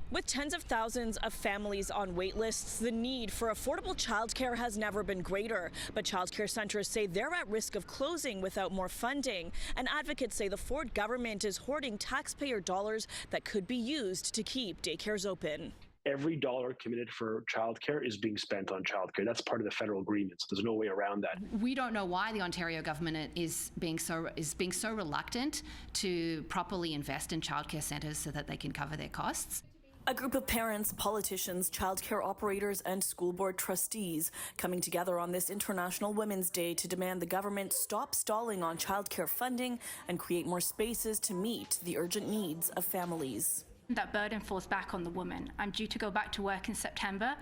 With tens of thousands of families on wait lists, the need for affordable childcare has never been greater. But childcare centers say they're at risk of closing without more funding. And advocates say the Ford government is hoarding taxpayer dollars that could be used to keep daycares open. Every dollar committed for childcare is being spent on childcare. That's part of the federal agreement, so there's no way around that. We don't know why the Ontario government is being so reluctant to properly invest in childcare centres so that they can cover their costs. A group of parents, politicians, childcare operators, and school board trustees coming together on this International Women's Day to demand the government stop stalling on childcare funding and create more spaces to meet the urgent needs of families. That burden falls back on the woman. I'm due to go back to work in September.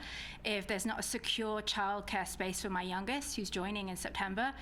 If there's not a secure childcare space for my youngest, who's joining in September,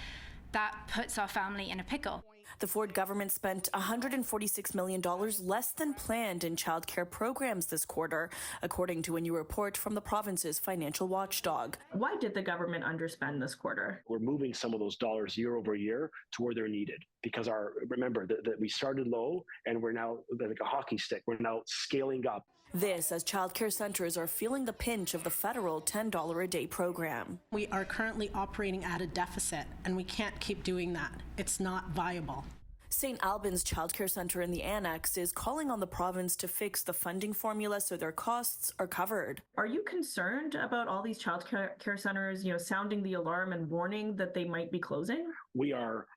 that puts our family in a pickle. The Ford government spent $146 million less than planned in childcare programs this quarter, according to a new report from the province's financial watchdog. Why did the government underspend this quarter? We're moving some of those dollars year over year to where they're needed because remember that we started low and we're now like a hockey stick. We're now scaling up. This as childcare centers are feeling the pinch of the federal $10 a day program. We are currently operating at a deficit and we can't keep doing that. It's not viable. St. Albans Childcare Centre in the Annex is calling on the province to fix the funding formula so their costs are covered. Are you concerned about all these childcare centers, sounding the alarm and warning that they might be closing? We are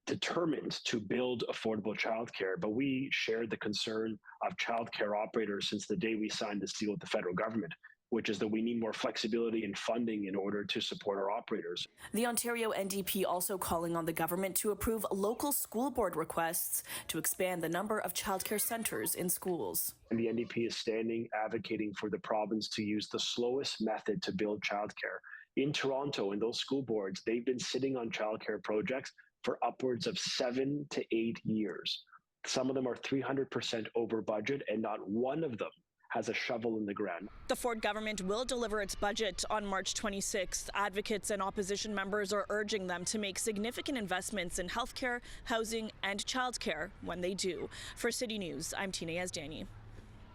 determined to build affordable childcare, but we shared the concern of childcare operators since the day we signed this deal with the federal government, which is that we need more flexibility in funding in order to support our operators. The Ontario NDP also calling on the government to approve local school board requests to expand the number of childcare centres in schools. And the NDP is standing advocating for the province to use the slowest method to build childcare. In Toronto, in those school boards, they've been sitting on childcare projects for upwards of 7 to 8 years. Some of them are 300% over budget, and not one of them has a shovel in the ground. The Ford government will deliver its budget on March 26th. Advocates and opposition members are urging them to make significant investments in healthcare, housing, and childcare when they do. For City News, I'm Yazdani.